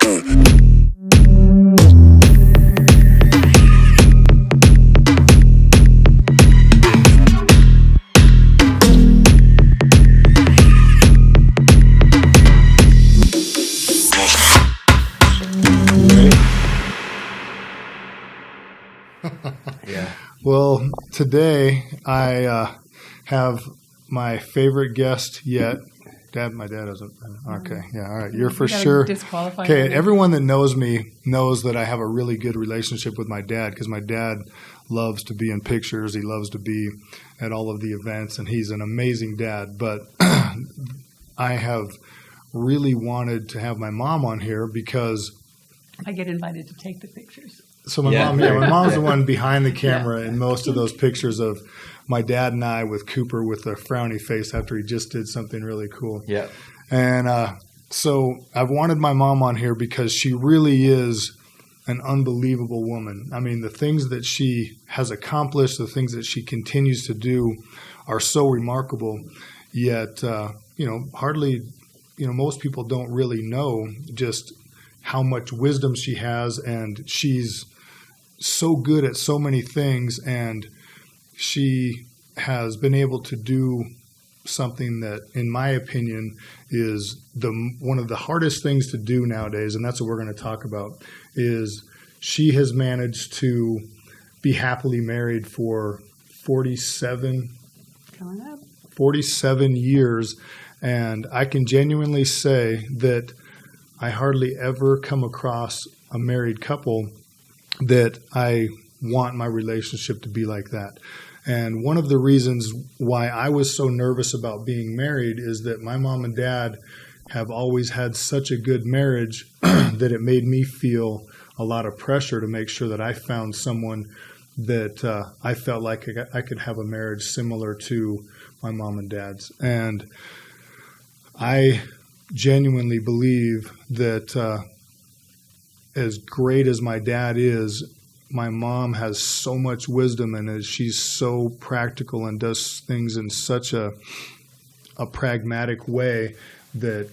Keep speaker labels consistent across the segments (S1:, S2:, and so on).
S1: Yeah.
S2: Well, today I have my favorite guest yet. My dad isn't. Okay, yeah, all right. You're for sure. Okay, everyone that knows me knows that I have a really good relationship with my dad because my dad loves to be in pictures. He loves to be at all of the events, and he's an amazing dad. But I have really wanted to have my mom on here because
S3: I get invited to take the pictures.
S2: So my mom's the one behind the camera in most of those pictures of my dad and I with Cooper with a frowny face after he just did something really cool.
S1: Yeah.
S2: And so I've wanted my mom on here because she really is an unbelievable woman. I mean, the things that she has accomplished, the things that she continues to do are so remarkable. Yet, hardly, most people don't really know just how much wisdom she has, and she's so good at so many things, and she has been able to do something that, in my opinion, is one of the hardest things to do nowadays, and that's what we're going to talk about, is she has managed to be happily married for 47 years, and I can genuinely say that I hardly ever come across a married couple that I want my relationship to be like that. And one of the reasons why I was so nervous about being married is that my mom and dad have always had such a good marriage that it made me feel a lot of pressure to make sure that I found someone that I felt like I could have a marriage similar to my mom and dad's. And I genuinely believe that as great as my dad is, my mom has so much wisdom, and she's so practical and does things in such a pragmatic way that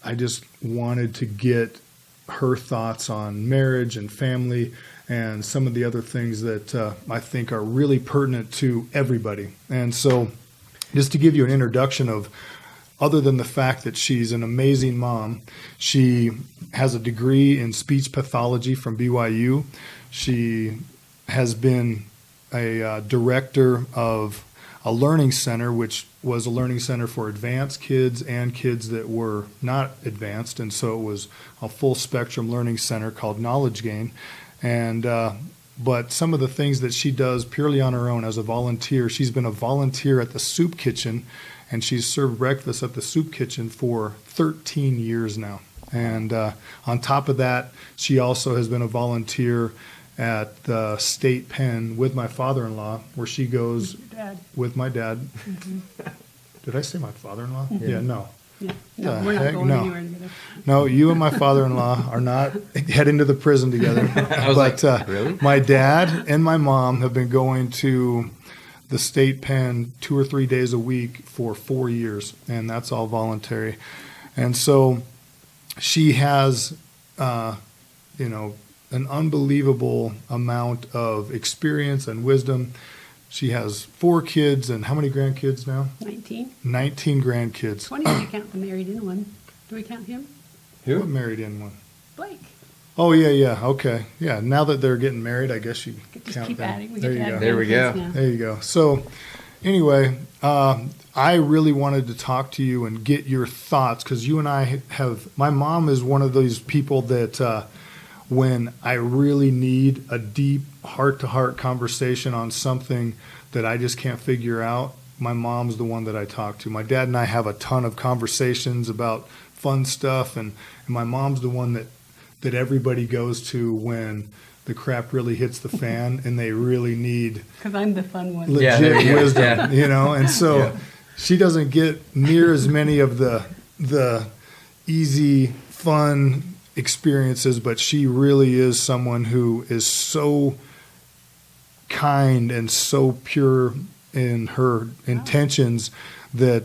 S2: I just wanted to get her thoughts on marriage and family and some of the other things that I think are really pertinent to everybody. And so just to give you an introduction of, other than the fact that she's an amazing mom, she has a degree in speech pathology from BYU. She has been a director of a learning center, which was a learning center for advanced kids and kids that were not advanced. And so it was a full spectrum learning center called Knowledge Gain. And but some of the things that she does purely on her own as a volunteer, she's been a volunteer at the soup kitchen, and she's served breakfast at the soup kitchen for 13 years now. And on top of that, she also has been a volunteer at the state pen with my father-in-law, where she goes with my dad. Mm-hmm. Did I say my father-in-law? Mm-hmm. Yeah, no.
S3: Yeah. No, we're not going anywhere together.
S2: No, you and my father-in-law are not heading to the prison together.
S1: I was like, really?
S2: My dad and my mom have been going to the state pen 2 or 3 days a week for 4 years, and that's all voluntary. And so she has, an unbelievable amount of experience and wisdom. She has 4 kids, and how many grandkids now?
S3: 19.
S2: 19 grandkids.
S3: 20 if you count the married in one. Do we count him?
S2: Who? What married in one?
S3: Blake.
S2: Oh, yeah, okay. Yeah, now that they're getting married, I guess you count
S3: keep
S2: them.
S3: adding.
S1: There we go.
S2: There you go. So anyway, I really wanted to talk to you and get your thoughts, because you and I my mom is one of those people that when I really need a deep heart-to-heart conversation on something that I just can't figure out, my mom's the one that I talk to. My dad and I have a ton of conversations about fun stuff, and my mom's the one that everybody goes to when the crap really hits the fan and they really need,
S3: because I'm the fun one,
S2: legit wisdom, and so she doesn't get near as many of the easy, fun experiences, but she really is someone who is so kind and so pure in her intentions that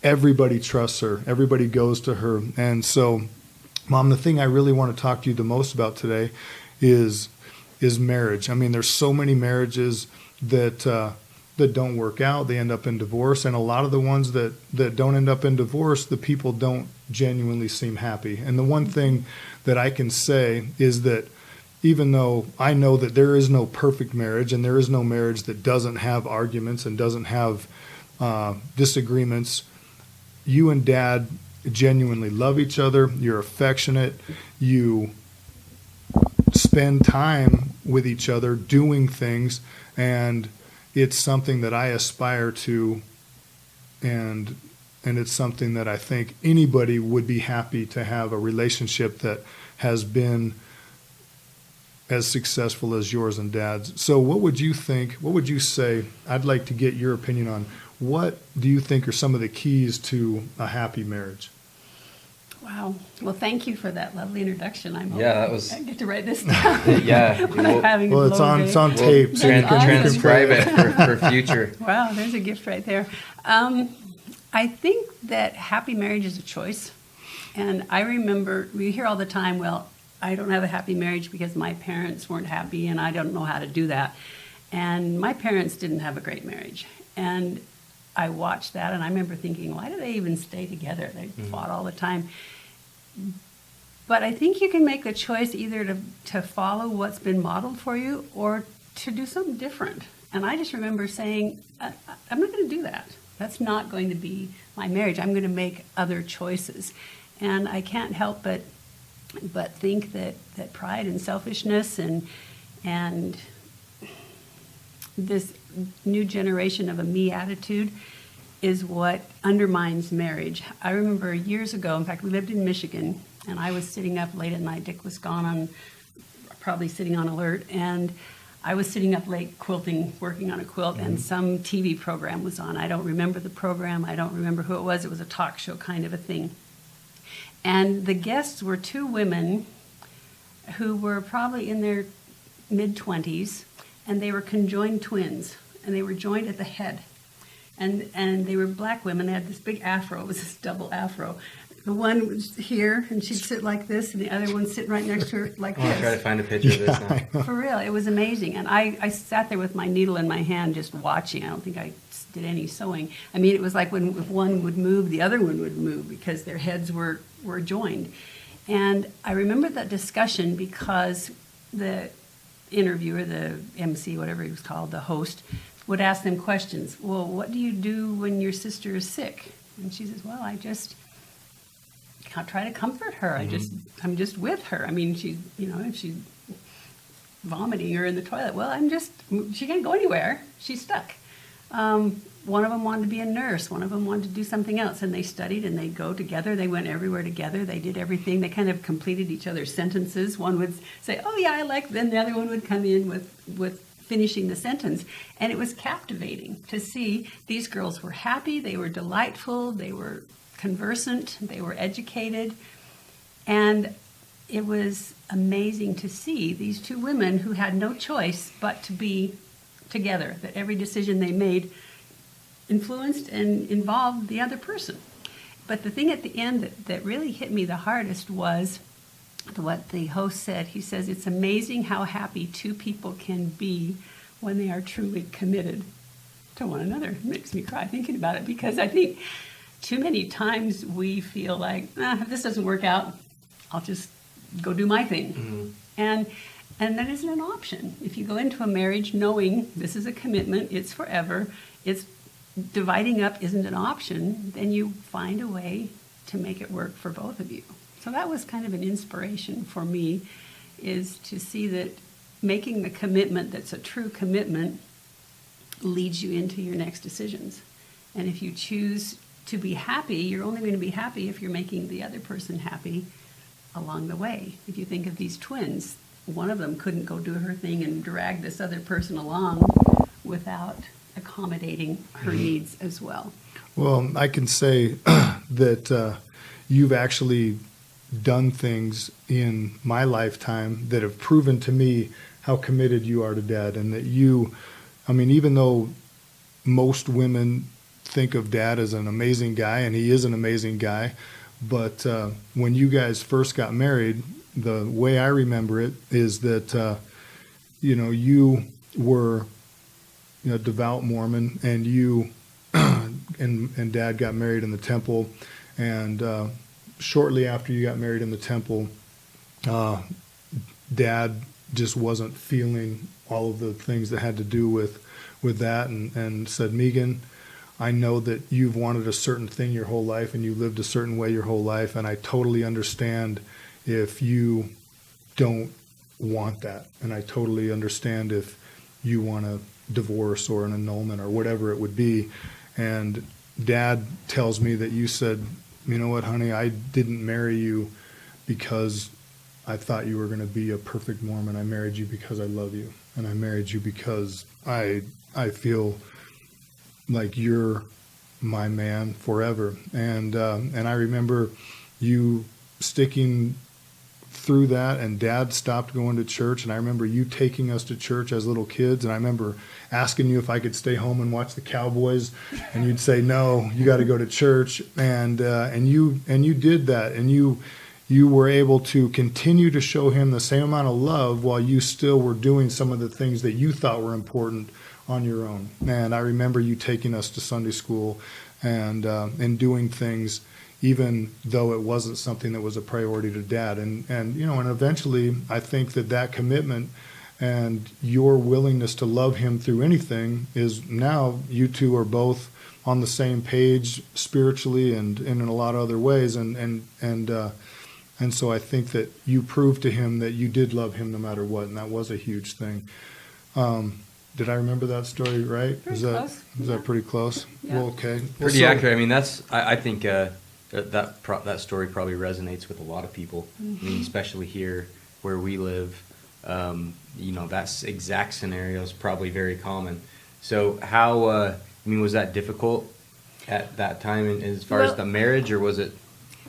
S2: everybody trusts her, everybody goes to her. And so Mom, the thing I really want to talk to you the most about today is marriage. I mean, there's so many marriages that don't work out. They end up in divorce. And a lot of the ones that don't end up in divorce, the people don't genuinely seem happy. And the one thing that I can say is that even though I know that there is no perfect marriage and there is no marriage that doesn't have arguments and doesn't have disagreements, you and Dad genuinely love each other. You're affectionate. You spend time with each other doing things, and it's something that I aspire to, and it's something that I think anybody would be happy to have a relationship that has been as successful as yours and Dad's. So what would you think, what would you say, I'd like to get your opinion on, what do you think are some of the keys to a happy marriage?
S3: Wow. Well, thank you for that lovely introduction.
S1: That was.
S3: I get to write this down.
S1: Yeah.
S3: When I'm having a
S2: It's
S3: blow
S2: on
S3: day.
S2: tape. So you can
S1: transcribe it for future.
S3: Wow, there's a gift right there. I think that happy marriage is a choice. And I remember, we hear all the time, well, I don't have a happy marriage because my parents weren't happy and I don't know how to do that. And my parents didn't have a great marriage. And I watched that and I remember thinking, why do they even stay together? They fought all the time. But I think you can make the choice either to follow what's been modeled for you or to do something different. And I just remember saying, I'm not going to do that. That's not going to be my marriage. I'm going to make other choices. And I can't help but think that pride and selfishness and this new generation of a me attitude is what undermines marriage. I remember years ago, in fact, we lived in Michigan, and I was sitting up late at night. Dick was gone, probably sitting on alert, and I was sitting up late quilting, working on a quilt, and some TV program was on. I don't remember the program. I don't remember who it was. It was a talk show kind of a thing. And the guests were two women who were probably in their mid-20s, and they were conjoined twins, and they were joined at the head. And they were black women. They had this big afro. It was this double afro. The one was here, and she'd sit like this, and the other one sitting right next to her like this.
S1: I'll try to find a picture of this now.
S3: For real, it was amazing. And I sat there with my needle in my hand just watching. I don't think I did any sewing. I mean, it was like if one would move, the other one would move because their heads were joined. And I remember that discussion because the interviewer, the MC, whatever he was called, the host, would ask them questions. Well, what do you do when your sister is sick? And she says, well, I just try to comfort her. I'm just with her. I mean, she's, if she's vomiting or in the toilet, well, she can't go anywhere. She's stuck. One of them wanted to be a nurse. One of them wanted to do something else. And they studied and they'd go together. They went everywhere together. They did everything. They kind of completed each other's sentences. One would say, oh, yeah, I like, then the other one would come in with finishing the sentence. And it was captivating to see these girls were happy. They were delightful. They were conversant. They were educated. And it was amazing to see these two women who had no choice but to be together, that every decision they made influenced and involved the other person. But the thing at the end that really hit me the hardest was what the host said. He says, it's amazing how happy two people can be when they are truly committed to one another. It makes me cry thinking about it because I think too many times we feel like, if this doesn't work out, I'll just go do my thing. And that isn't an option. If you go into a marriage knowing this is a commitment, it's forever, it's dividing up isn't an option, then you find a way to make it work for both of you. So that was kind of an inspiration for me, is to see that making the commitment that's a true commitment leads you into your next decisions. And if you choose to be happy, you're only going to be happy if you're making the other person happy along the way. If you think of these twins, one of them couldn't go do her thing and drag this other person along without accommodating her needs as well.
S2: Well, I can say that you've actually done things in my lifetime that have proven to me how committed you are to Dad, and that even though most women think of Dad as an amazing guy, and he is an amazing guy, But when you guys first got married, the way I remember it is that, you were a devout Mormon, and you and Dad got married in the temple. And shortly after you got married in the temple, Dad just wasn't feeling all of the things that had to do with that, and said, Megan, I know that you've wanted a certain thing your whole life and you lived a certain way your whole life, and I totally understand if you don't want that, and I totally understand if you want a divorce or an annulment or whatever it would be. And Dad tells me that you said, you know what, honey, I didn't marry you because I thought you were going to be a perfect Mormon. I married you because I love you, and I married you because I feel like you're my man forever. And I remember you sticking through that, and Dad stopped going to church, and I remember you taking us to church as little kids, and I remember asking you if I could stay home and watch the Cowboys, and you'd say, no, you got to go to church. And you did that, and you were able to continue to show him the same amount of love while you still were doing some of the things that you thought were important on your own. And I remember you taking us to Sunday school and doing things even though it wasn't something that was a priority to Dad. And eventually I think that commitment and your willingness to love him through anything is now you two are both on the same page spiritually and in a lot of other ways. And so I think that you proved to him that you did love him no matter what, and that was a huge thing. Did I remember that story right?
S3: Pretty close.
S2: Is that pretty close?
S3: Yeah.
S2: Well, okay.
S1: Pretty accurate. I mean, I think that story probably resonates with a lot of people.
S3: Mm-hmm.
S1: I mean, especially here where we live. That exact scenario is probably very common. So how, was that difficult at that time as far as the marriage, or was it?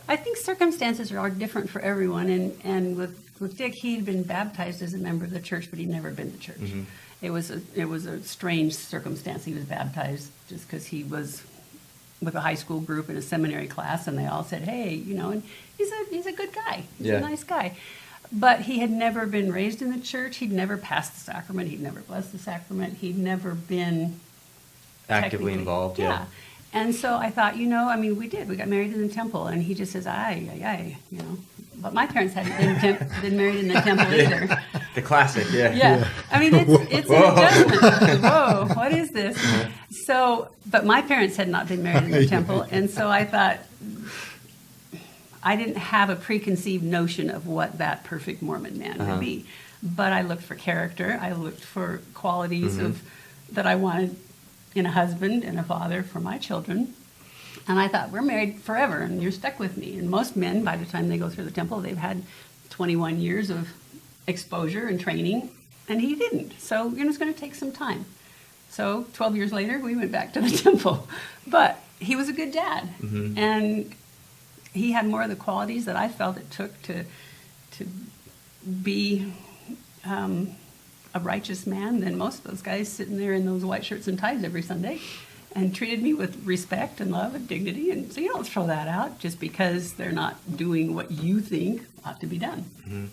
S3: I think circumstances are different for everyone. And with Dick, he'd been baptized as a member of the church, but he'd never been to church. Mm-hmm. It was a strange circumstance. He was baptized just because he was with a high school group in a seminary class, and they all said, hey, and he's a good guy. He's a nice guy. But he had never been raised in the church. He'd never passed the sacrament. He'd never blessed the sacrament. He'd never been
S1: actively involved. Yeah.
S3: And so I thought, we did. We got married in the temple, and he just says, aye. But my parents hadn't been married in the temple either.
S1: The classic, yeah.
S3: Yeah. I mean, it's an adjustment. Whoa, what is this? So, but my parents had not been married in the temple, and so I thought, I didn't have a preconceived notion of what that perfect Mormon man would be. But I looked for character. I looked for qualities that I wanted in a husband and a father for my children. And I thought, we're married forever, and you're stuck with me. And most men, by the time they go through the temple, they've had 21 years of exposure and training, and he didn't. So it's going to take some time. So 12 years later, we went back to the temple. But he was a good dad, and he had more of the qualities that I felt it took to be a righteous man than most of those guys sitting there in those white shirts and ties every Sunday, and treated me with respect and love and dignity. And so you don't throw that out just because they're not doing what you think ought to be done. Mm-hmm.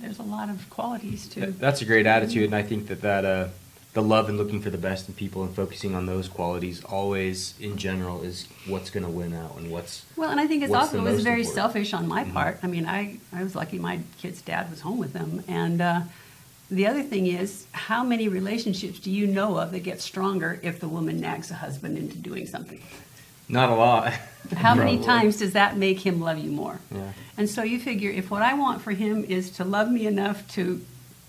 S3: There's a lot of qualities to.
S1: That's a great attitude, and I think that the love and looking for the best in people and focusing on those qualities always, in general, is what's going to win out and what's.
S3: Well, and I think it was very
S1: important.
S3: selfish on my part. I mean, I was lucky my kid's dad was home with them, and. The other thing is, how many relationships do you know of that get stronger if the woman nags a husband into doing something?
S1: Not a lot.
S3: How many times does that make him love you more?
S1: Yeah.
S3: And so you figure, if what I want for him is to love me enough to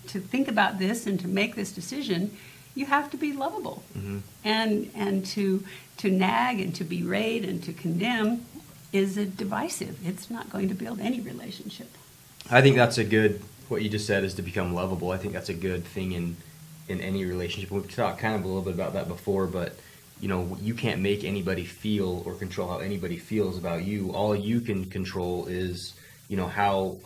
S3: think about this and to make this decision, you have to be lovable. Mm-hmm. And to nag and to berate and to condemn is divisive. It's not going to build any relationship.
S1: I think that's what you just said is to become lovable. I think that's a good thing in any relationship. We've talked kind of a little bit about that before, but you can't make anybody feel or control how anybody feels about you. All you can control is how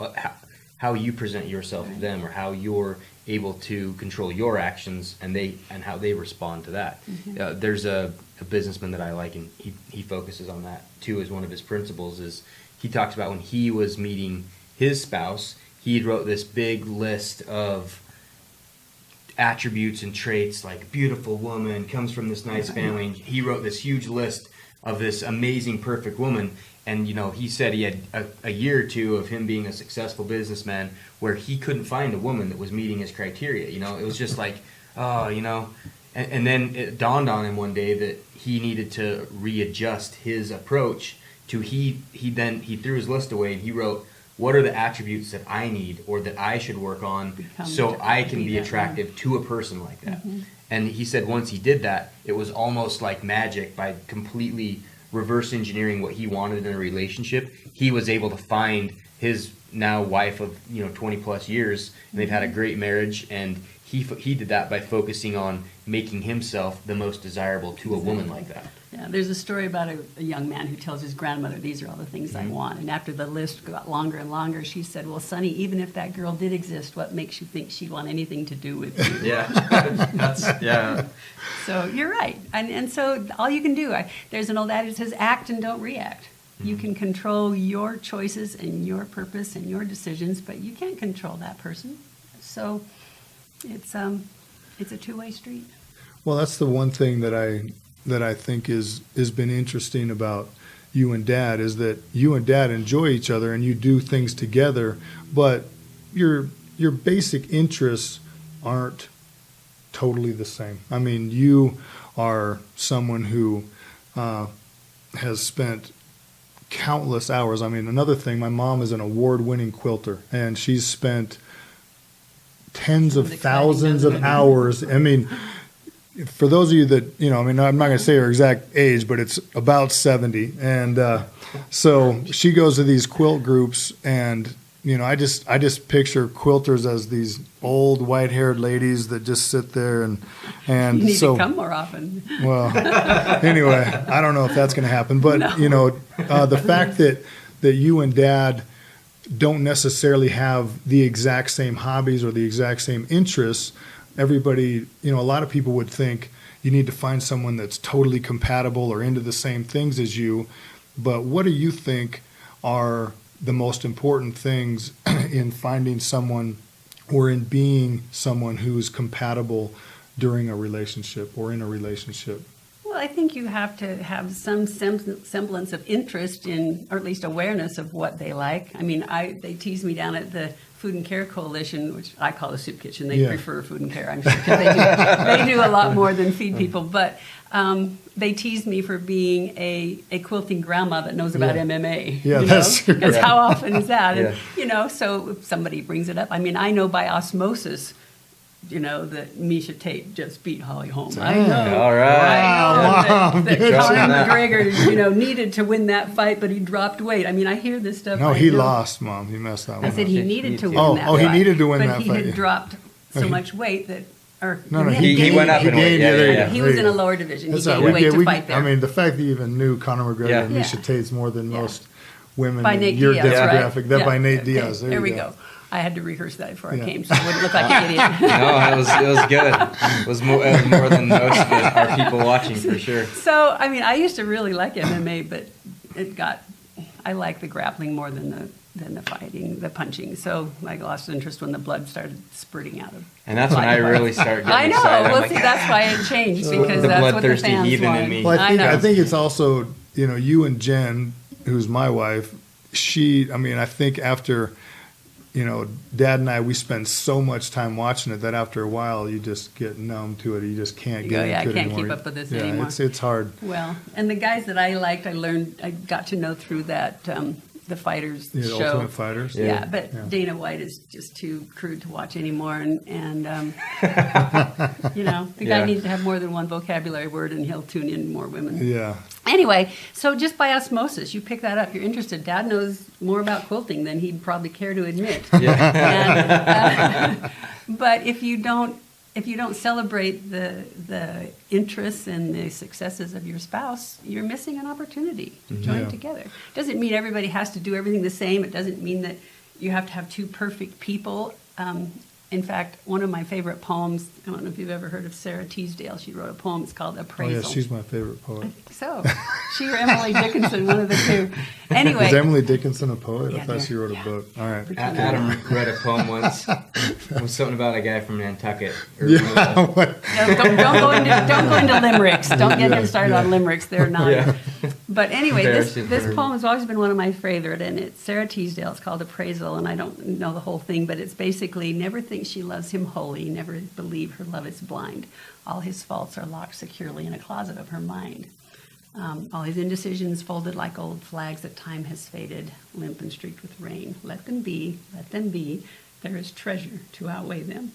S1: you present yourself to them, or how you're able to control your actions and how they respond to that. Mm-hmm. There's a businessman that I like, and he focuses on that too as one of his principles. Is he talks about when he was meeting his spouse, he wrote this big list of attributes and traits, like beautiful woman, comes from this nice family. He wrote this huge list of this amazing, perfect woman. And, he said he had a year or two of him being a successful businessman where he couldn't find a woman that was meeting his criteria. It was just like, and then it dawned on him one day that he needed to readjust his approach to he threw his list away and he wrote, what are the attributes that I need or that I should work on so I can be attractive to a person like that? Mm-hmm. And he said once he did that, it was almost like magic. By completely reverse engineering what he wanted in a relationship, he was able to find his now wife of 20 plus years, and they've had a great marriage. And he did that by focusing on making himself the most desirable to a woman like that.
S3: Yeah, there's a story about a young man who tells his grandmother, these are all the things I want. And after the list got longer and longer, she said, well, Sonny, even if that girl did exist, what makes you think she'd want anything to do with you?
S1: Yeah.
S3: So you're right. And so all you can do, there's an old adage that says, act and don't react. Mm-hmm. You can control your choices and your purpose and your decisions, but you can't control that person. So it's a two-way street.
S2: Well, that's the one thing that I think has been interesting about you and Dad is that you and Dad enjoy each other and you do things together, but your basic interests aren't totally the same. I mean, you are someone who has spent countless hours. I mean, another thing, my mom is an award-winning quilter, and she's spent tens of thousands of hours. I mean, for those of you that, I'm not going to say her exact age, but it's about 70. And so she goes to these quilt groups, and, I just picture quilters as these old white-haired ladies that just sit there and
S3: you need to come more often.
S2: Well, anyway, I don't know if that's going to happen. But, the fact that you and Dad don't necessarily have the exact same hobbies or the exact same interests. Everybody, a lot of people would think you need to find someone that's totally compatible or into the same things as you. But what do you think are the most important things in finding someone or in being someone who's compatible during a relationship or in a relationship?
S3: Well, I think you have to have some semblance of interest in, or at least awareness of what they like. I mean, they tease me down at the Food and Care Coalition, which I call a soup kitchen. They prefer Food and Care, I'm sure, because they do a lot more than feed people. But they tease me for being a quilting grandma that knows about MMA.
S2: Yeah, that's true.
S3: Because how often is that? And, so if somebody brings it up, I mean, I know by osmosis, that Misha Tate just beat Holly Holm. I know.
S1: All right.
S3: I know that Conor McGregor, needed to win that fight, but he dropped weight. I mean, I hear this stuff.
S2: No, he lost, Mom. He messed that one
S3: I said he needed to win that fight.
S2: Oh, he needed to win that
S3: fight. But he had dropped so much weight that...
S1: He went up in weight.
S3: He was in a lower division. He gained weight to fight there.
S2: I mean, the fact that you even knew Conor McGregor and Misha Tate's more than most women
S3: by Nate
S2: in your
S3: Diaz,
S2: demographic.
S3: Right?
S2: That by Nate Diaz.
S3: There we go. I had to rehearse that before I came, so I wouldn't look like an idiot.
S1: No, it was good. It was more than most of our people watching, for sure.
S3: So, I mean, I used to really like MMA, but I like the grappling more than the fighting, the punching. So I lost interest when the blood started spurting out of.
S1: And that's when I really started getting excited.
S3: I know. Well, see, that's why it changed, because
S1: the
S3: that's what the
S1: bloodthirsty
S3: fans
S1: heathen
S3: wanted.
S1: in me.
S2: Well, I think it's also, you and Jen, who's my wife, I think after, Dad and I, we spend so much time watching it that after a while you just get numb to it. You just can't get into it anymore.
S3: I can't keep up with this anymore.
S2: It's hard.
S3: Well, and the guys that I liked, I got to know through that the Fighters show.
S2: Ultimate Fighters.
S3: Yeah, but Dana White is just too crude to watch anymore, and the guy needs to have more than one vocabulary word, and he'll tune in more women.
S2: Yeah.
S3: Anyway, so just by osmosis, you pick that up. You're interested. Dad knows more about quilting than he'd probably care to admit. Yeah. But if you don't celebrate the interests and the successes of your spouse, you're missing an opportunity to join together. It doesn't mean everybody has to do everything the same. It doesn't mean that you have to have two perfect people. In fact, one of my favorite poems, I don't know if you've ever heard of Sarah Teasdale. She wrote a poem. It's called
S2: Oh,
S3: Appraisal.
S2: yeah, she's my favorite poet.
S3: So, she or Emily Dickinson, one of the two. Anyway.
S2: Is Emily Dickinson a poet? I
S3: Yeah,
S2: thought she wrote
S3: yeah.
S2: a book. All right.
S1: Adam read a poem once. It was something about a guy from Nantucket. Or
S2: Yeah.
S3: No, don't go into limericks. Don't get him started on limericks. They're not.
S1: Yeah.
S3: But anyway,
S1: Embarrassing for
S3: this
S1: her.
S3: poem has always been one of my favorite, and it's Sarah Teasdale. It's called Appraisal, and I don't know the whole thing, but it's basically never think she loves him wholly, never believe her love is blind. All his faults are locked securely in a closet of her mind. All his indecisions folded like old flags that time has faded, limp and streaked with rain. Let them be, let them be. There is treasure to outweigh them.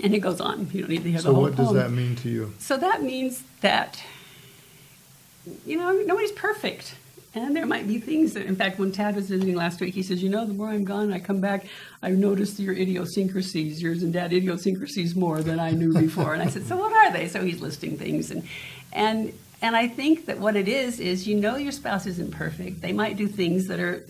S3: And it goes on. You don't need to hear the
S2: So
S3: whole
S2: what does
S3: poem.
S2: that mean to you?
S3: So that means that, nobody's perfect. And there might be things that, in fact, when Tad was visiting last week, he says, the more I'm gone, I come back, I've noticed your idiosyncrasies, yours and Dad idiosyncrasies more than I knew before. And I said, so what are they? So he's listing things. And I think that what it is your spouse isn't perfect. They might do things that are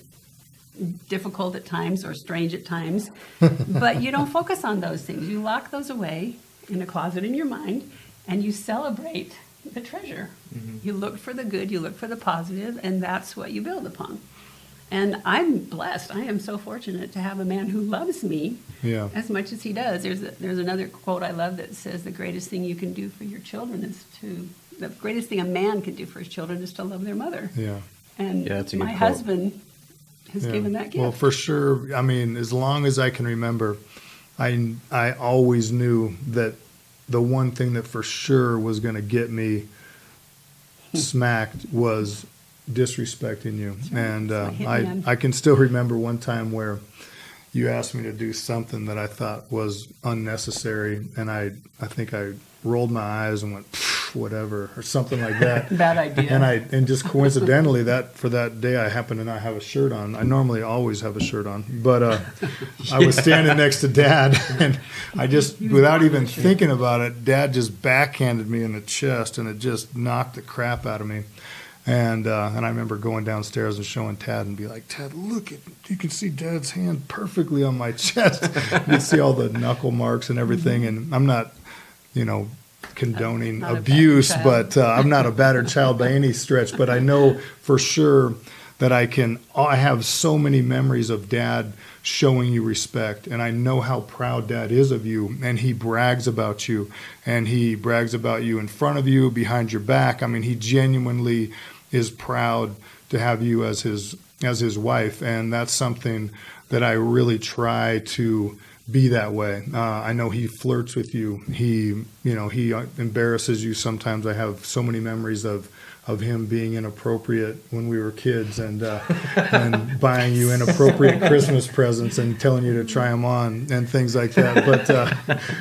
S3: difficult at times or strange at times, but you don't focus on those things. You lock those away in a closet in your mind, and you celebrate the treasure. Mm-hmm. You look for the good, you look for the positive, and that's what you build upon. And I'm blessed. I am so fortunate to have a man who loves me as much as he does. There's another quote I love that says the greatest thing you can do for your children the greatest thing a man can do for his children is to love their mother.
S2: Yeah.
S3: And
S1: that's a good
S3: my
S1: quote.
S3: husband has given that gift.
S2: Well, for sure. I mean, as long as I can remember, I always knew that the one thing that for sure was going to get me smacked was disrespecting you.
S3: Right.
S2: And
S3: That's my hitman.
S2: I can still remember one time where you asked me to do something that I thought was unnecessary, and I think I rolled my eyes and went, whatever, or something like that.
S3: Bad idea.
S2: And just coincidentally, for that day, I happened to not have a shirt on. I normally always have a shirt on, but I was standing next to Dad, and I just, without even thinking about it, Dad just backhanded me in the chest, and it just knocked the crap out of me. And I remember going downstairs and showing Tad and be like, Tad, look, you can see Dad's hand perfectly on my chest. You can see all the knuckle marks and everything. And I'm not, condoning
S3: Not a
S2: abuse,
S3: battered
S2: but I'm not a battered child by any stretch. But I know for sure that I have so many memories of Dad showing you respect, and I know how proud Dad is of you, and he brags about you, and he brags about you in front of you, behind your back. I mean, he genuinely is proud to have you as his wife, and that's something that I really try to be that way. I know he flirts with you. He embarrasses you sometimes. I have so many memories of him being inappropriate when we were kids, and buying you inappropriate Christmas presents and telling you to try them on and things like that. But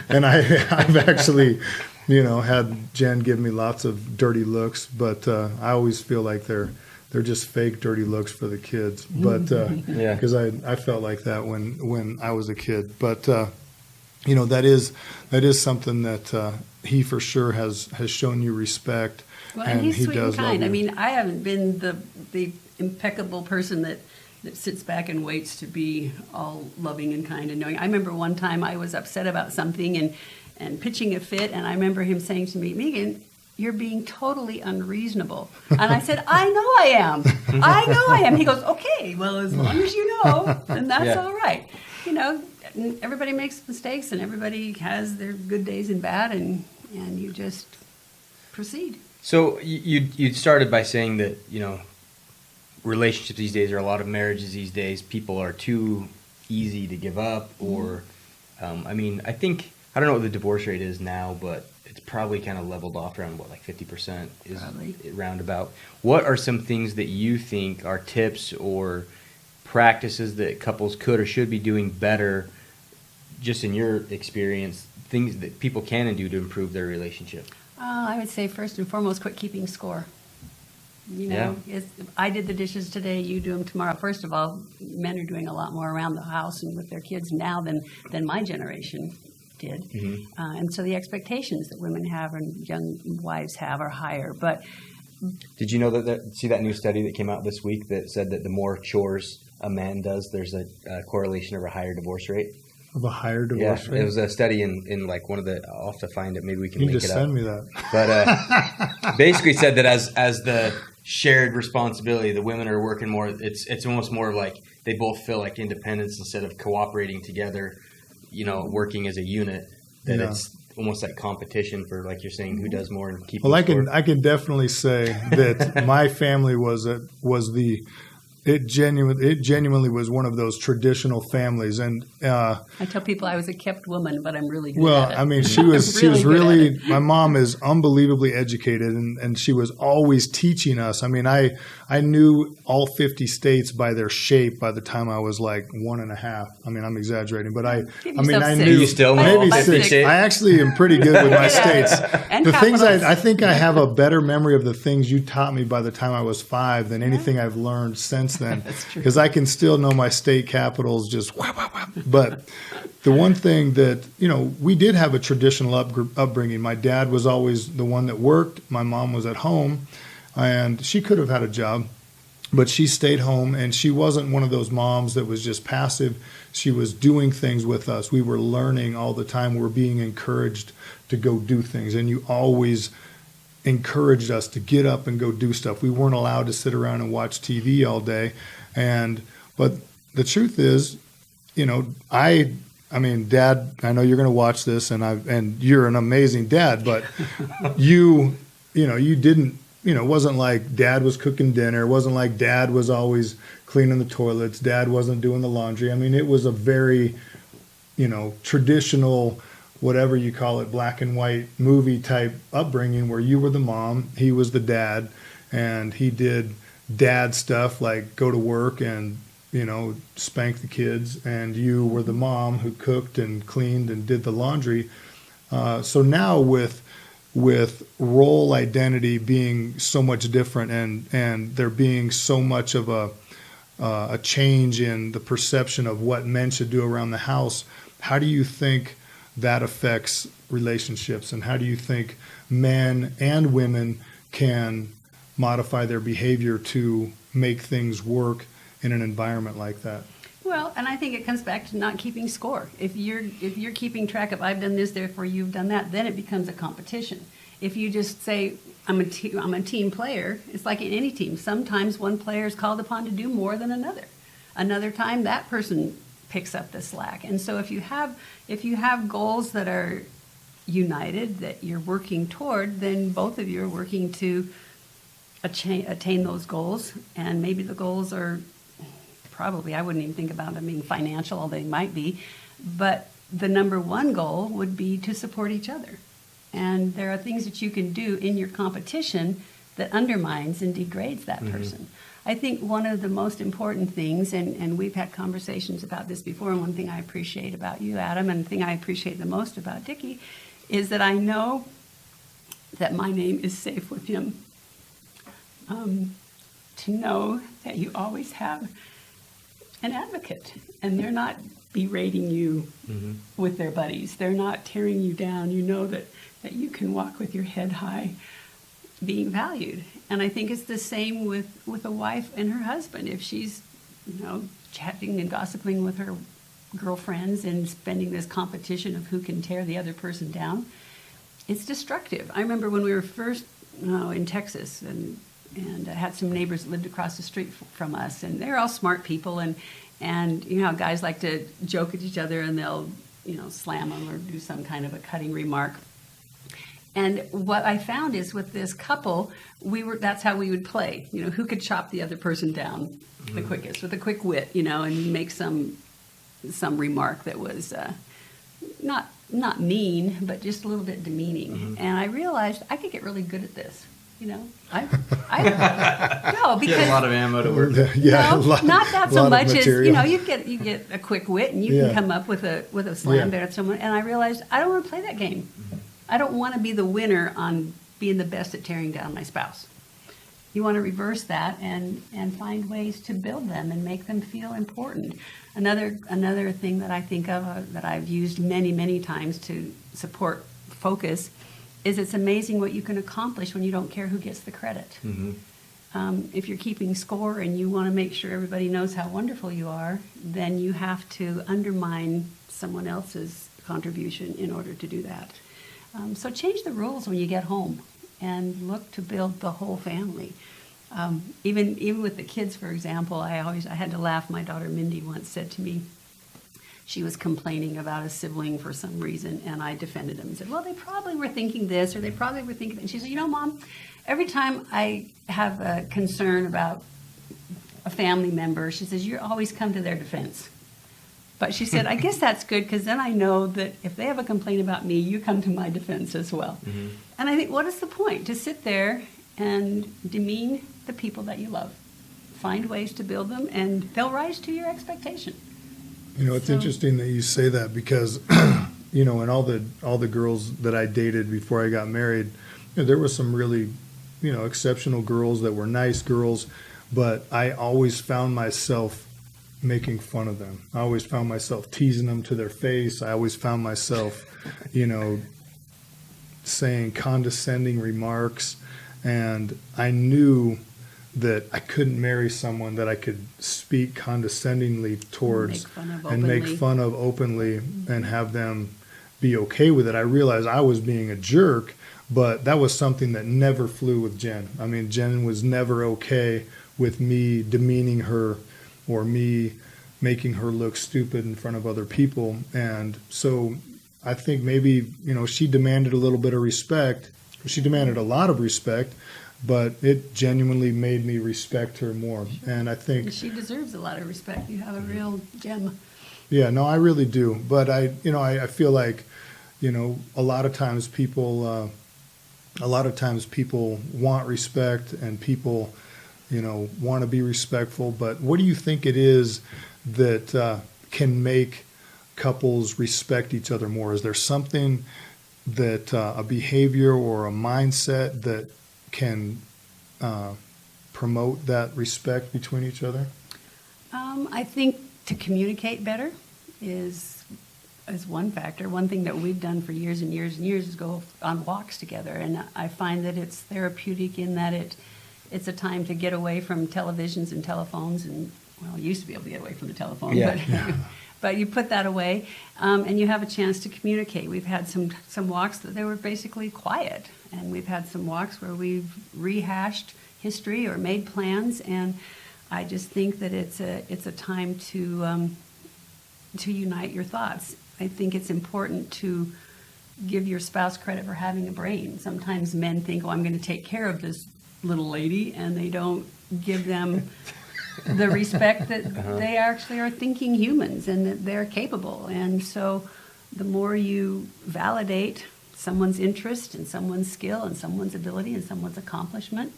S2: and I've actually, had Jen give me lots of dirty looks, but I always feel like they're just fake dirty looks for the kids. But because I felt like that when I was a kid. But that is something that he for sure has shown you respect.
S3: Well, and he's
S2: he
S3: sweet
S2: does
S3: and kind.
S2: love
S3: I
S2: you.
S3: mean, I haven't been the impeccable person that sits back and waits to be all loving and kind and knowing. I remember one time I was upset about something and pitching a fit, and I remember him saying to me, Megan, you're being totally unreasonable. And I said, I know I am. I know I am. He goes, okay, well, as long as you know, then that's all right. Everybody makes mistakes, and everybody has their good days and bad, and you just proceed.
S1: So you started by saying that, relationships these days, or a lot of marriages these days, people are too easy to give up, or, I think, I don't know what the divorce rate is now, but it's probably kind of leveled off around, 50% is
S3: Probably.
S1: roundabout. What are some things that you think are tips or practices that couples could or should be doing better, just in your experience, things that people can and do to improve their relationship?
S3: I would say first and foremost, quit keeping score. I did the dishes today, you do them tomorrow. First of all, men are doing a lot more around the house and with their kids now than my generation did. Mm-hmm. And so the expectations that women have and young wives have are higher. But
S1: did you know see that new study that came out this week that said that the more chores a man does, there's a correlation of a higher divorce rate.
S2: Of a higher
S1: Yeah,
S2: divorce rate?
S1: it was a study in like one of the. I'll have to find it. Maybe we can
S2: You
S1: link
S2: just
S1: it up.
S2: send me that.
S1: But basically said that as the shared responsibility, the women are working more. It's almost more like they both feel like independence instead of cooperating together. Working as a unit. That it's almost like competition for, like you're saying, who does more and keep.
S2: Well, I can definitely say that my family it genuinely was one of those traditional families, and
S3: I tell people I was a kept woman, but I'm really good
S2: well,
S3: at it.
S2: I mean, she was really my mom is unbelievably educated, and she was always teaching us. I mean, I knew all 50 states by their shape by the time I was like 1.5. I mean, I'm exaggerating, but I knew.
S1: You still know
S2: maybe
S1: all 50
S2: 6.
S1: states?
S2: I actually am pretty good with my states.
S3: And
S2: The things
S3: capitals.
S2: I think I have a better memory of the things you taught me by the time I was 5 than anything I've learned since then.
S3: That's true.
S2: Because I can still know my state capitals just whap, whap, whap. But the one thing that, we did have a traditional upbringing. My dad was always the one that worked. My mom was at home, and she could have had a job, but she stayed home, and she wasn't one of those moms that was just passive. She was doing things with us. We were learning all the time. We were being encouraged to go do things, and you always encouraged us to get up and go do stuff. We weren't allowed to sit around and watch TV all day. But the truth is, I mean, Dad, I know you're going to watch this, and you're an amazing dad, but you didn't, it wasn't like Dad was cooking dinner. It wasn't like Dad was always cleaning the toilets. Dad wasn't doing the laundry. I mean, it was a very, traditional, whatever you call it, black and white movie type upbringing where you were the mom, he was the dad, and he did dad stuff like go to work and spank the kids, and you were the mom who cooked and cleaned and did the laundry. So now with role identity being so much different, and there being so much of a change in the perception of what men should do around the house, how do you think that affects relationships, and how do you think men and women can modify their behavior to make things work in an environment like that?
S3: Well, and I think it comes back to not keeping score. If you're keeping track of I've done this, therefore you've done that, then it becomes a competition. If you just say I'm a team player, it's like in any team. Sometimes one player is called upon to do more than another. Another time that person picks up the slack. And so if you have goals that are united, that you're working toward, then both of you are working to attain those goals. And maybe the goals are probably, I wouldn't even think about them being financial, although they might be, but the number one goal would be to support each other. And there are things that you can do in your competition that undermines and degrades that person. I think one of the most important things, and we've had conversations about this before, and one thing I appreciate about you, Adam, and the thing I appreciate the most about Dickie, is that I know that my name is safe with him. To know that you always have an advocate, and they're not berating you with their buddies. They're not tearing you down. You know that you can walk with your head high, being valued. And I think it's the same with a wife and her husband. If she's, chatting and gossiping with her girlfriends and spending this competition of who can tear the other person down, it's destructive. I remember when we were first in Texas, and I had some neighbors that lived across the street from us, and they're all smart people, and you know how guys like to joke at each other, and they'll slam them or do some kind of a cutting remark. And what I found is with this couple, that's how we would play. Who could chop the other person down the quickest with a quick wit, and make some remark that was not mean, but just a little bit demeaning. And I realized I could get really good at this. No, because
S1: you had a lot of ammo to work with.
S2: Yeah,
S3: not that so much as you get a quick wit, and you can come up with a slam there at someone. And I realized I don't want to play that game. I don't want to be the winner on being the best at tearing down my spouse. You want to reverse that and find ways to build them and make them feel important. Another thing that I think of that I've used many times to support focus is it's amazing what you can accomplish when you don't care who gets the credit. if you're keeping score and you want to make sure everybody knows how wonderful you are, then you have to undermine someone else's contribution in order to do that. So change the rules when you get home and look to build the whole family. Even with the kids, for example, I had to laugh. My daughter Mindy once said to me, she was complaining about a sibling for some reason, and I defended them and said, well, they probably were thinking this, or they probably were thinking that. And she said, Mom, every time I have a concern about a family member, she says, you always come to their defense. But she said, I guess that's good, because then I know that if they have a complaint about me, you come to my defense as well. Mm-hmm. And I think, what is the point? To sit there and demean the people that you love. Find ways to build them, and they'll rise to your expectation.
S2: It's interesting that you say that, because, and all the girls that I dated before I got married, there were some really, exceptional girls that were nice girls, but I always found myself making fun of them. I always found myself teasing them to their face. I always found myself, saying condescending remarks, and I knew that I couldn't marry someone that I could speak condescendingly towards and make fun of openly and have them be okay with it. I realized I was being a jerk, but that was something that never flew with Jen. I mean, Jen was never okay with me demeaning her or me making her look stupid in front of other people. And so I think maybe, she demanded a little bit of respect. She demanded a lot of respect, but it genuinely made me respect her more. And I think
S3: she deserves a lot of respect. You have a real gem.
S2: Yeah, no, I really do. But I feel like, a lot of times people want respect, and people, want to be respectful. But what do you think it is that can make couples respect each other more? Is there something that a behavior or a mindset that can promote that respect between each other?
S3: I think to communicate better is one factor. One thing that we've done for years and years and years is go on walks together, and I find that it's therapeutic in that it's a time to get away from televisions and telephones, and well, you used to be able to get away from the telephone, but you put that away, and you have a chance to communicate. We've had some walks that they were basically quiet, and we've had some walks where we've rehashed history or made plans, and I just think that it's a time to unite your thoughts. I think it's important to give your spouse credit for having a brain. Sometimes men think, I'm going to take care of this little lady, and they don't give them the respect that they actually are thinking humans and that they're capable. And so the more you validate someone's interest and someone's skill and someone's ability and someone's accomplishment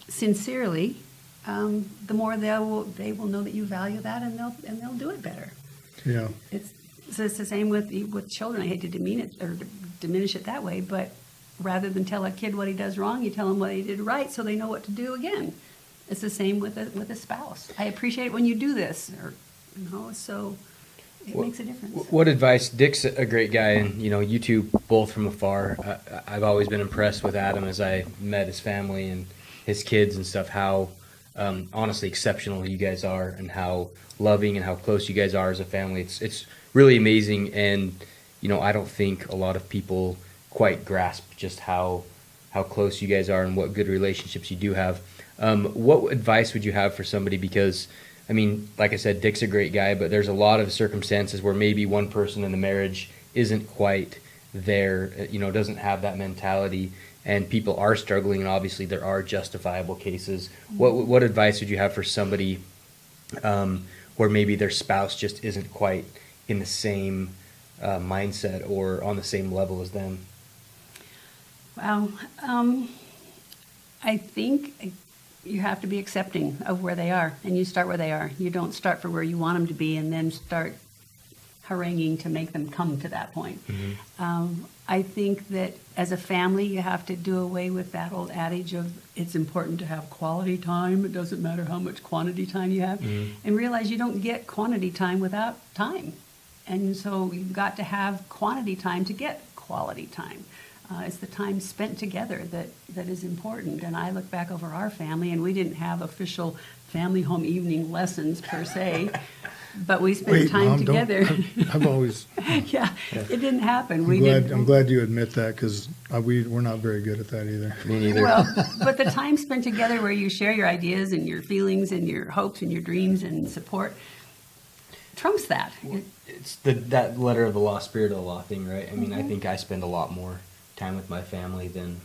S3: sincerely, the more they will know that you value that, and they'll do it better.
S2: Yeah.
S3: It's the same with children. I hate to demean it or diminish it that way, but rather than tell a kid what he does wrong, you tell him what he did right, so they know what to do again. It's the same with a spouse. I appreciate it when you do this, so it makes a difference.
S1: What advice? Dick's a great guy, and you two both from afar. I've always been impressed with Adam as I met his family and his kids and stuff. How honestly exceptional you guys are, and how loving and how close you guys are as a family. It's really amazing, and I don't think a lot of people quite grasp just how close you guys are and what good relationships you do have. What advice would you have for somebody? Because, like I said, Dick's a great guy, but there's a lot of circumstances where maybe one person in the marriage isn't quite there, doesn't have that mentality, and people are struggling, and obviously there are justifiable cases. What advice would you have for somebody where maybe their spouse just isn't quite in the same mindset or on the same level as them?
S3: Well, I think you have to be accepting of where they are, and you start where they are. You don't start for where you want them to be and then start haranguing to make them come to that point. Mm-hmm. I think that as a family, you have to do away with that old adage of it's important to have quality time. It doesn't matter how much quantity time you have. Mm-hmm. And realize you don't get quantity time without time. And so you've got to have quantity time to get quality time. It's the time spent together that is important. And I look back over our family, and we didn't have official family home evening lessons per se, but we spent time
S2: Mom,
S3: together.
S2: I've always.
S3: Yeah, it didn't happen.
S2: I'm glad you admit that, because we're not very good at that either.
S1: Me neither.
S3: Well, but the time spent together where you share your ideas and your feelings and your hopes and your dreams and support trumps that.
S1: It's that letter of the law, spirit of the law thing, right? I mean, I think I spend a lot more time with my family than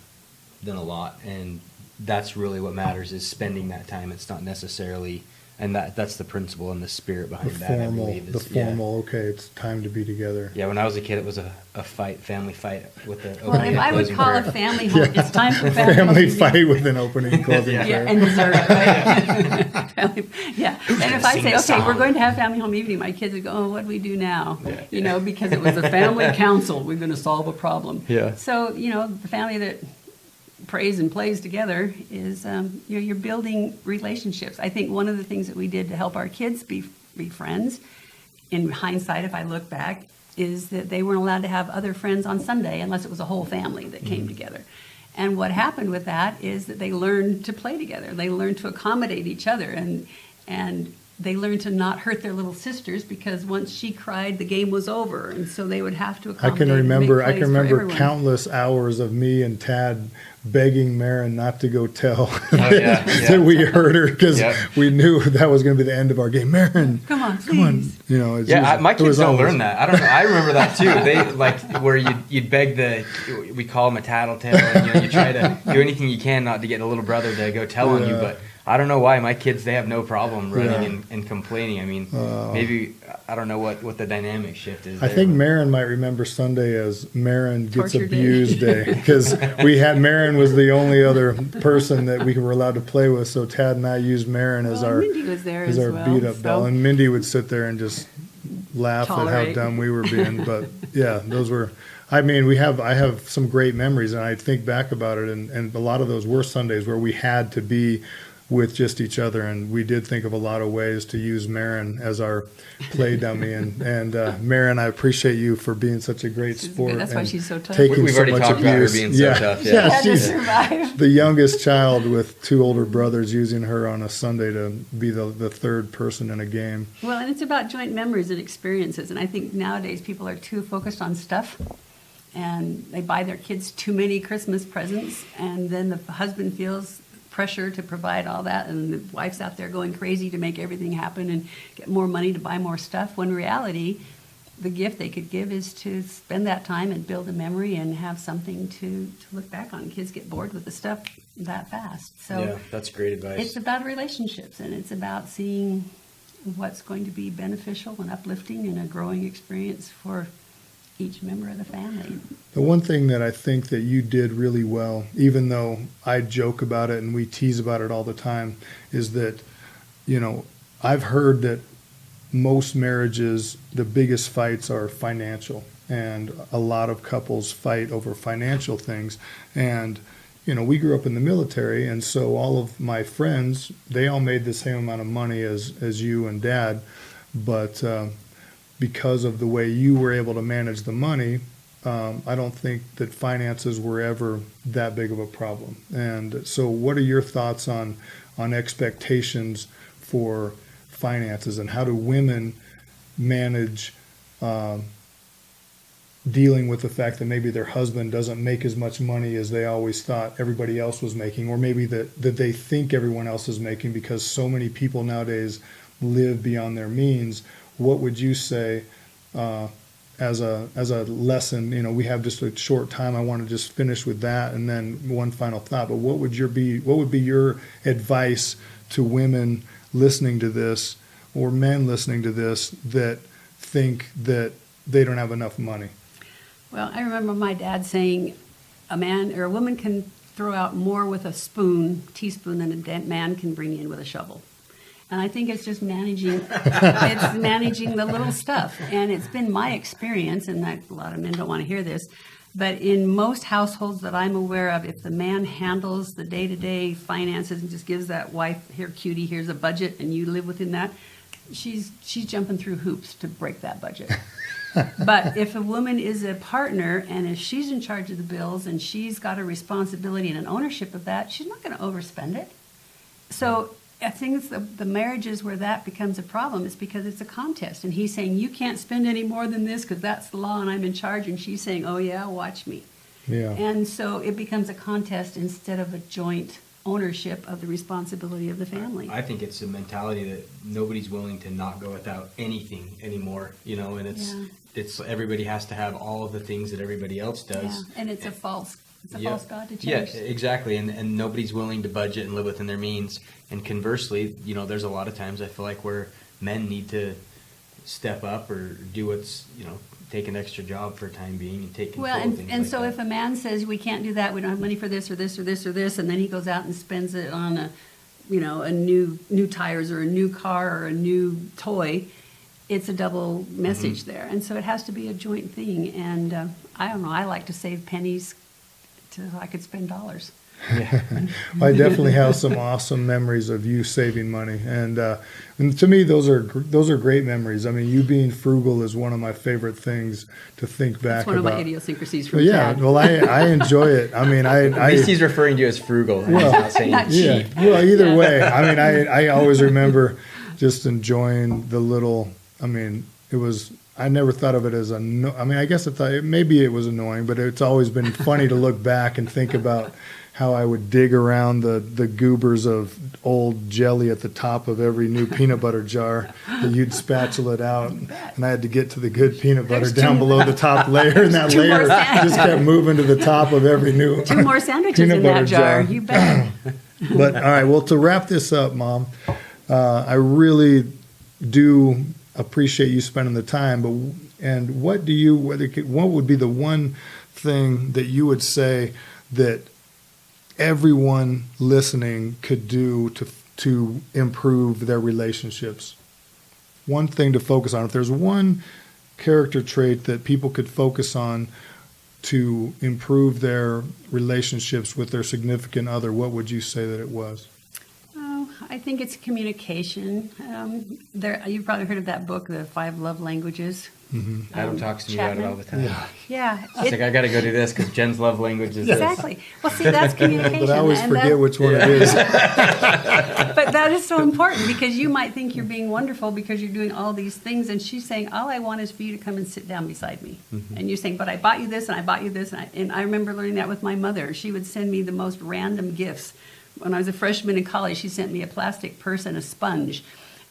S1: a lot, and that's really what matters, is spending that time. It's not necessarily, and that's the principle and the spirit behind that, I believe.
S2: Okay, it's time to be together.
S1: Yeah, when I was a kid, it was a family fight with the
S3: Well,
S1: opening
S3: if
S1: and
S3: I would
S1: closing
S3: call
S1: prayer.
S3: a family home, it's time for family
S2: Family
S3: home.
S2: fight with an opening and closing
S1: Yeah.
S2: prayer.
S3: Yeah, and dessert, right? Yeah. And if I
S1: Sing
S3: say,
S1: the
S3: okay,
S1: song.
S3: we're going to have family home evening, my kids would go, oh, what do we do now? You know, because it was a family council, we're going to solve a problem.
S1: Yeah.
S3: So, you know, the family that prays and plays together is, you're building relationships. I think one of the things that we did to help our kids be friends, in hindsight, if I look back, is that they weren't allowed to have other friends on Sunday unless it was a whole family that came together. And what happened with that is that they learned to play together. They learned to accommodate each other, and they learned to not hurt their little sisters, because once she cried, the game was over, and so they would have to
S2: I
S3: accommodate.
S2: can
S3: and make
S2: remember
S3: plays for everyone.
S2: countless hours of me and Tad begging Marin not to go tell
S1: yeah.
S2: that we hurt her, because
S1: Yep.
S2: we knew that was going to be the end of our game. Marin,
S3: Come on,
S2: come on.
S3: please.
S2: You know,
S1: My
S2: it was
S1: kids don't
S2: almost-
S1: learn that. I don't know. I remember that too. They like where you'd beg we call him a tattletale, and you try to do anything you can not to get a little brother to go tell on you.
S2: Yeah.
S1: But I don't know why my kids, they have no problem running and complaining. I mean, maybe I don't know what the dynamic shift is.
S2: I
S1: there,
S2: think
S1: but-
S2: Marin might remember Sunday as Marin gets
S3: Torture day.
S2: abused day, because Marin was the only other person that we were allowed to play with. So Tad and I used Marin as
S3: Well,
S2: our
S3: Mindy was there as well,
S2: beat up
S3: so-
S2: doll, and Mindy would sit there and just laugh at how
S3: Tolerate.
S2: dumb we were being. But yeah, those were. I mean, I have some great memories, and I think back about it, and a lot of those were Sundays where we had to be with just each other, and we did think of a lot of ways to use Marin as our play dummy. And Marin, I appreciate you for being such a great
S3: She's
S2: sport.
S3: good. That's why
S2: and
S3: she's so tough.
S2: taking
S1: We've
S2: so
S1: already
S2: much
S1: talked about her
S2: abuse.
S1: being so tough, yeah.
S3: Had to
S2: she's
S3: survive.
S2: the youngest child with two older brothers, using her on a Sunday to be the third person in a game.
S3: Well, and it's about joint memories and experiences. And I think nowadays people are too focused on stuff, and they buy their kids too many Christmas presents, and then the husband feels pressure to provide all that, and the wife's out there going crazy to make everything happen and get more money to buy more stuff, when in reality the gift they could give is to spend that time and build a memory and have something to look back on. Kids get bored with the stuff that fast. So
S1: Yeah, that's great advice.
S3: it's about relationships, and it's about seeing what's going to be beneficial and uplifting and a growing experience for each member of the family.
S2: The one thing that I think that you did really well, even though I joke about it and we tease about it all the time, is that, I've heard that most marriages, the biggest fights are financial, and a lot of couples fight over financial things. And, we grew up in the military, and so all of my friends, they all made the same amount of money as you and Dad, but because of the way you were able to manage the money, I don't think that finances were ever that big of a problem. And so what are your thoughts on expectations for finances, and how do women manage dealing with the fact that maybe their husband doesn't make as much money as they always thought everybody else was making, or maybe that they think everyone else is making, because so many people nowadays live beyond their means? What would you say as a lesson? We have just a short time. I want to just finish with that, and then one final thought. But what would be your advice to women listening to this, or men listening to this, that think that they don't have enough money?
S3: Well, I remember my dad saying a man or a woman can throw out more with a teaspoon, than a man can bring in with a shovel. And I think it's just managing the little stuff. And it's been my experience, and a lot of men don't want to hear this, but in most households that I'm aware of, if the man handles the day-to-day finances and just gives that wife, here, cutie, here's a budget, and you live within that, she's jumping through hoops to break that budget. But if a woman is a partner and if she's in charge of the bills and she's got a responsibility and an ownership of that, she's not going to overspend it. So I think it's the marriages where that becomes a problem is because it's a contest. And he's saying, you can't spend any more than this because that's the law and I'm in charge. And she's saying, oh, yeah, watch me.
S2: Yeah.
S3: And so it becomes a contest instead of a joint ownership of the responsibility of the family.
S1: I think it's a mentality that nobody's willing to not go without anything anymore, and it's everybody has to have all of the things that everybody else does.
S3: Yeah, and it's a false God to chase.
S1: Yeah, exactly. And nobody's willing to budget and live within their means. And conversely, there's a lot of times I feel like where men need to step up or do what's, take an extra job for a time being and take control of things
S3: and
S1: like
S3: so
S1: that.
S3: if a man says we can't do that, we don't have money for this or this or this or this, and then he goes out and spends it on a new tires or a new car or a new toy, it's a double message there. And so it has to be a joint thing. And I don't know, I like to save pennies so I could spend dollars.
S1: Yeah.
S2: I definitely have some awesome memories of you saving money, and to me, those are great memories. I mean, you being frugal is one of my favorite things to think back
S3: It's one
S2: about.
S3: of my idiosyncrasies from
S2: Yeah,
S3: Dad.
S2: well, I enjoy it. I mean,
S1: At least he's referring to you as frugal. And
S2: Well,
S1: he's not saying
S3: not
S2: yeah.
S3: cheap.
S2: Well, either
S3: Yeah.
S2: way, I mean, I always remember just enjoying the little. I mean, it was. I never thought of it as I mean, I guess I thought maybe it was annoying, but it's always been funny to look back and think about how I would dig around the goobers of old jelly at the top of every new peanut butter jar that you'd spatula it out, and I had to get to the good peanut butter
S3: There's
S2: down
S3: two-
S2: below the top layer, and that
S3: two more
S2: layer
S3: sandwiches.
S2: just kept moving to the top of every new
S3: 2 more sandwiches
S2: peanut
S3: in
S2: butter
S3: that jar.
S2: jar.
S3: You bet.
S2: But all right, well, to wrap this up, Mom, I really do appreciate you spending the time. And what would be the one thing that you would say that everyone listening could do to improve their relationships? One thing to focus on. If there's one character trait that people could focus on to improve their relationships with their significant other, what would you say that it was?
S3: Oh, I think it's communication. You've probably heard of that book, The 5 Love Languages.
S1: Adam talks to me about it all the time.
S3: Yeah.
S1: It's like, I got to go do this because Jen's love language is
S3: Exactly. Well, see, that's communication.
S2: But I always
S3: and
S2: forget which one it is.
S3: But that is so important because you might think you're being wonderful because you're doing all these things, and she's saying, all I want is for you to come and sit down beside me. And you're saying, but I bought you this, and I bought you this. And I remember learning that with my mother. She would send me the most random gifts. When I was a freshman in college, she sent me a plastic purse and a sponge.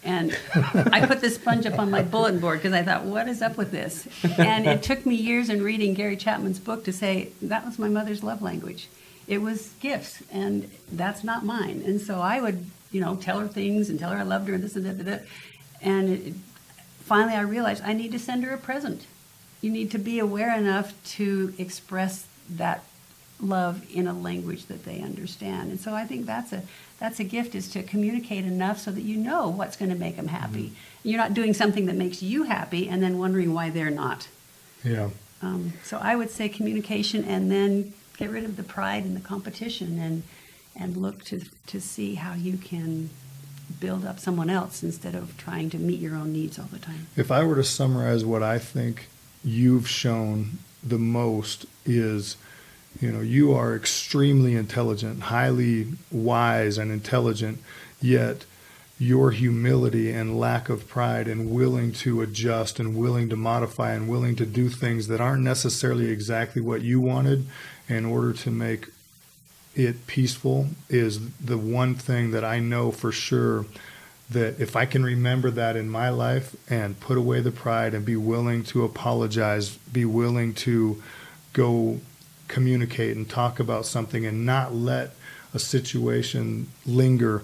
S3: And I put this sponge up on my bulletin board because I thought, what is up with this? And it took me years in reading Gary Chapman's book to say, that was my mother's love language. It was gifts, and that's not mine. And so I would, tell her things and tell her I loved her and this and that. And finally I realized I need to send her a present. You need to be aware enough to express that love in a language that they understand. And so I think that's a gift, is to communicate enough so that you know what's going to make them happy. You're not doing something that makes you happy and then wondering why they're not.
S2: Yeah.
S3: So I would say communication, and then get rid of the pride and the competition, and look to see how you can build up someone else instead of trying to meet your own needs all the time.
S2: If I were to summarize what I think you've shown the most is, you are extremely intelligent, highly wise and intelligent, yet your humility and lack of pride and willing to adjust and willing to modify and willing to do things that aren't necessarily exactly what you wanted in order to make it peaceful is the one thing that I know for sure, that if I can remember that in my life and put away the pride and be willing to apologize, be willing to go communicate and talk about something and not let a situation linger,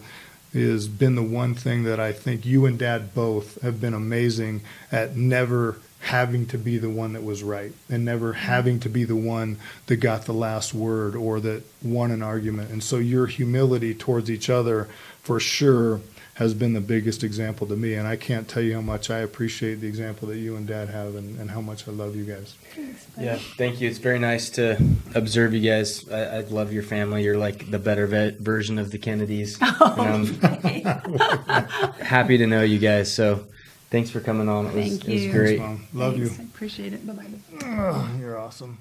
S2: has been the one thing that I think you and Dad both have been amazing at, never having to be the one that was right and never having to be the one that got the last word or that won an argument. And so your humility towards each other for sure has been the biggest example to me. And I can't tell you how much I appreciate the example that you and Dad have, and how much I love you guys.
S1: Yeah, thank you. It's very nice to observe you guys. I love your family. You're like the better version of the Kennedys. And I'm happy to know you guys. So Thanks for coming on. It was
S3: Thank
S1: it was
S3: you.
S1: great.
S2: Mom. Love
S3: Thanks.
S2: you.
S3: I appreciate it. Bye-bye.
S2: Oh, you're awesome.